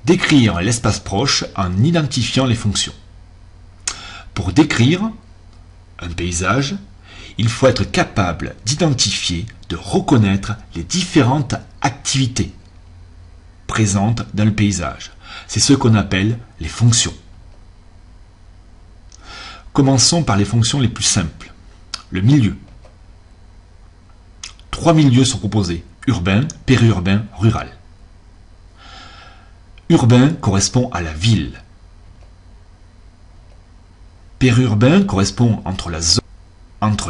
Décrire l'espace proche en identifiant les fonctions. Pour décrire un paysage, il faut être capable d'identifier, de reconnaître les différentes activités présentes dans le paysage. C'est ce qu'on appelle les fonctions. Commençons par les fonctions les plus simples. Le milieu. 3 milieux sont proposés: urbain, périurbain, rural. Urbain correspond à la ville. Périurbain correspond entre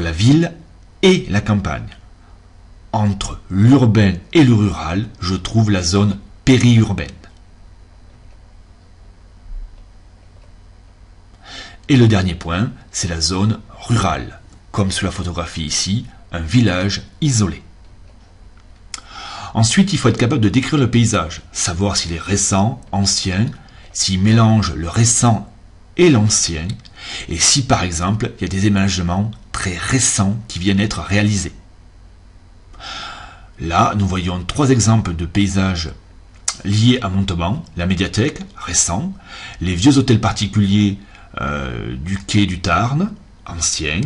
la ville et la campagne. Entre l'urbain et le rural, je trouve la zone périurbaine. Et le dernier point, c'est la zone rurale, comme sur la photographie ici, un village isolé. Ensuite, il faut être capable de décrire le paysage, savoir s'il est récent, ancien, s'il mélange le récent et l'ancien, et si par exemple, il y a des aménagements très récents qui viennent d'être réalisés. Là, nous voyons 3 exemples de paysages liés à Montauban: la médiathèque, récent, les vieux hôtels particuliers du quai du Tarn, ancien,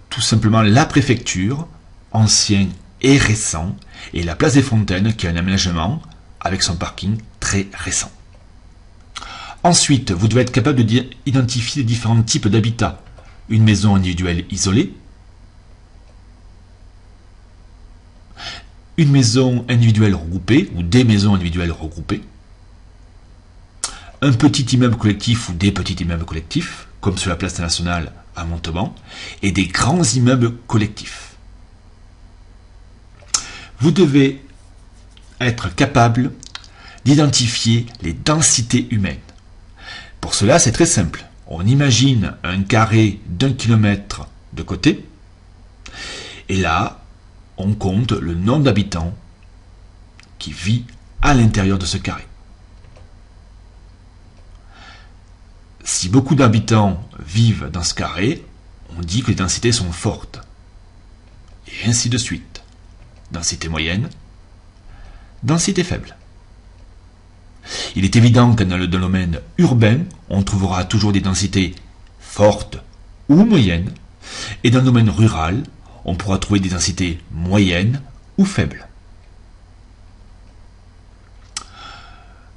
tout simplement la préfecture, ancien et récent, et la place des Fontaines qui a un aménagement avec son parking très récent. Ensuite, vous devez être capable d'identifier les différents types d'habitats. Une maison individuelle isolée, une maison individuelle regroupée ou des maisons individuelles regroupées, un petit immeuble collectif ou des petits immeubles collectifs, comme sur la place nationale à Montauban, et des grands immeubles collectifs. Vous devez être capable d'identifier les densités humaines. Pour cela, c'est très simple. On imagine un carré d'1 kilomètre de côté, et là, on compte le nombre d'habitants qui vit à l'intérieur de ce carré. Si beaucoup d'habitants vivent dans ce carré, on dit que les densités sont fortes. Et ainsi de suite. Densité moyenne, densité faible. Il est évident que dans le domaine urbain, on trouvera toujours des densités fortes ou moyennes, et dans le domaine rural, on pourra trouver des densités moyennes ou faibles.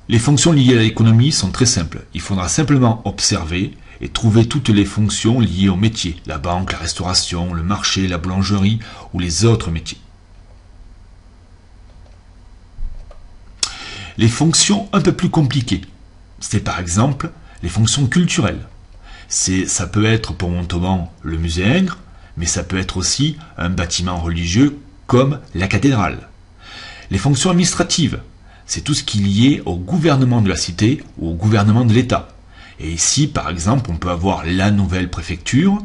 Les fonctions liées à l'économie sont très simples. Il faudra simplement observer et trouver toutes les fonctions liées au métier: la banque, la restauration, le marché, la boulangerie ou les autres métiers. Les fonctions un peu plus compliquées, c'est par exemple les fonctions culturelles. Ça peut être pour Montauban le musée Ingres, mais ça peut être aussi un bâtiment religieux comme la cathédrale. Les fonctions administratives, c'est tout ce qui est lié au gouvernement de la cité ou au gouvernement de l'État. Et ici, par exemple, on peut avoir la nouvelle préfecture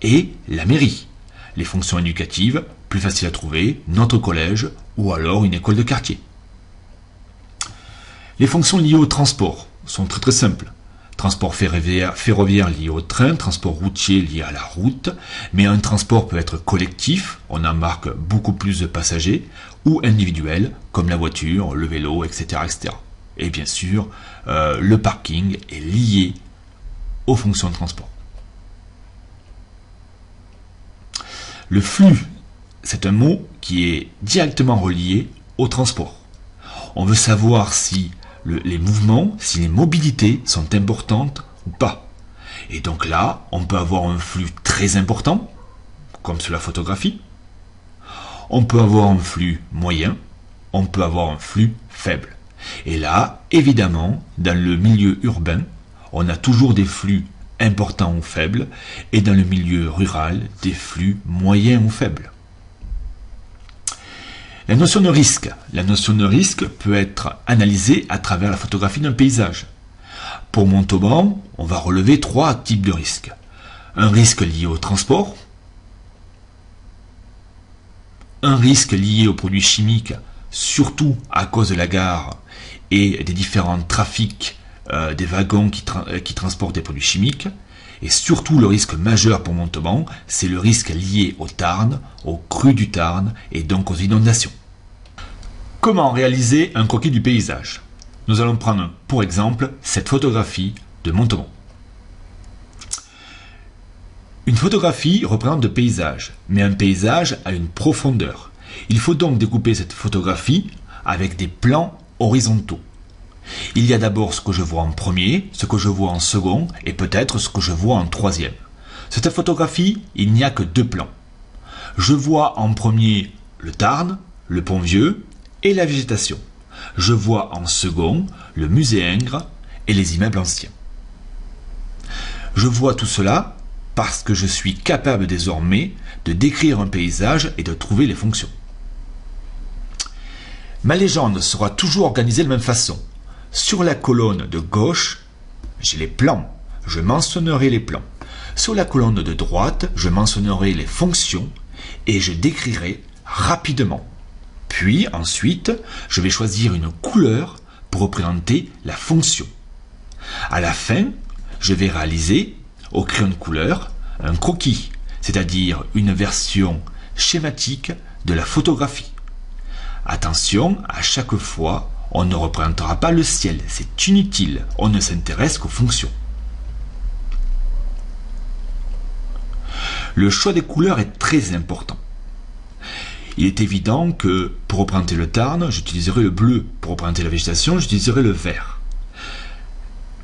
et la mairie. Les fonctions éducatives, plus facile à trouver, notre collège ou alors une école de quartier. Les fonctions liées au transport sont très très simples. Transport ferroviaire lié au train, transport routier lié à la route, mais un transport peut être collectif, on embarque beaucoup plus de passagers, ou individuel, comme la voiture, le vélo, etc. etc. Et bien sûr, le parking est lié aux fonctions de transport. Le flux, c'est un mot qui est directement relié au transport. On veut savoir si les mouvements, si les mobilités sont importantes ou pas. Et donc là, on peut avoir un flux très important, comme sur la photographie. On peut avoir un flux moyen, on peut avoir un flux faible. Et là, évidemment, dans le milieu urbain, on a toujours des flux importants ou faibles, et dans le milieu rural, des flux moyens ou faibles. La notion de risque. La notion de risque peut être analysée à travers la photographie d'un paysage. Pour Montauban, on va relever 3 types de risques. Un risque lié au transport, un risque lié aux produits chimiques, surtout à cause de la gare et des différents trafics des wagons qui transportent des produits chimiques, et surtout le risque majeur pour Montauban, c'est le risque lié au Tarn, aux crues du Tarn et donc aux inondations. Comment réaliser un croquis du paysage? nous allons prendre pour exemple cette photographie de Montauban. Une photographie représente le paysage, mais un paysage a une profondeur. Il faut donc découper cette photographie avec des plans horizontaux. Il y a d'abord ce que je vois en premier, ce que je vois en second et peut-être ce que je vois en troisième. Cette photographie, il n'y a que 2 plans. Je vois en premier le Tarn, le Pont-Vieux et la végétation. Je vois en second le musée Ingres et les immeubles anciens. Je vois tout cela parce que je suis capable désormais de décrire un paysage et de trouver les fonctions. Ma légende sera toujours organisée de la même façon. Sur la colonne de gauche, j'ai les plans, je mentionnerai les plans. Sur la colonne de droite, je mentionnerai les fonctions et je décrirai rapidement. Puis ensuite, je vais choisir une couleur pour représenter la fonction. À la fin, je vais réaliser, au crayon de couleur, un croquis, c'est-à-dire une version schématique de la photographie. Attention, à chaque fois, on ne représentera pas le ciel, c'est inutile, on ne s'intéresse qu'aux fonctions. Le choix des couleurs est très important. Il est évident que pour représenter le Tarn, j'utiliserai le bleu. Pour représenter la végétation, j'utiliserai le vert.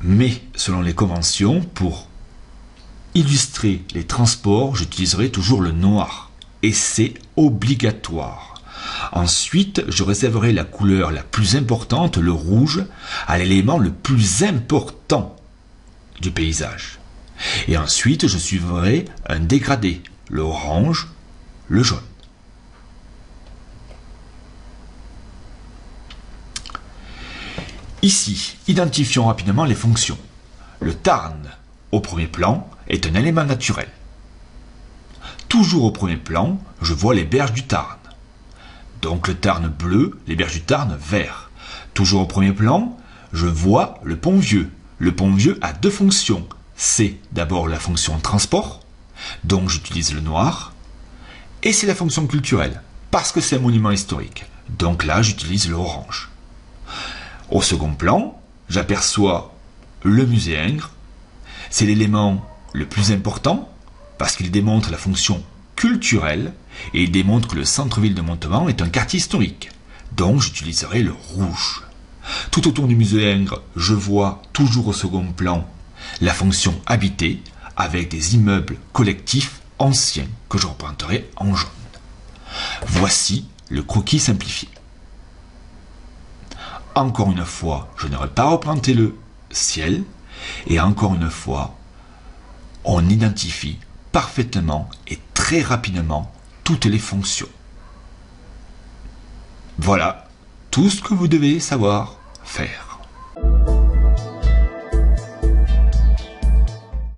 Mais selon les conventions, pour illustrer les transports, j'utiliserai toujours le noir. Et c'est obligatoire. Ensuite, je réserverai la couleur la plus importante, le rouge, à l'élément le plus important du paysage. Et ensuite, je suivrai un dégradé, le orange, le jaune. Ici, identifions rapidement les fonctions. Le Tarn, au premier plan, est un élément naturel. Toujours au premier plan, je vois les berges du Tarn. Donc le Tarn bleu, les berges du Tarn vert. Toujours au premier plan, je vois le Pont-Vieux. Le Pont-Vieux a 2 fonctions. C'est d'abord la fonction transport, donc j'utilise le noir, et c'est la fonction culturelle, parce que c'est un monument historique. Donc là, j'utilise l'orange. Au second plan, j'aperçois le musée Ingres. C'est l'élément le plus important, parce qu'il démontre la fonction culturelle, et il démontre que le centre-ville de Montauban est un quartier historique. Donc j'utiliserai le rouge. Tout autour du musée Ingres, je vois toujours au second plan la fonction habitée avec des immeubles collectifs anciens que je représenterai en jaune. Voici le croquis simplifié. Encore une fois, je n'aurai pas représenté le ciel et encore une fois, on identifie parfaitement et très rapidement toutes les fonctions. Voilà tout ce que vous devez savoir faire.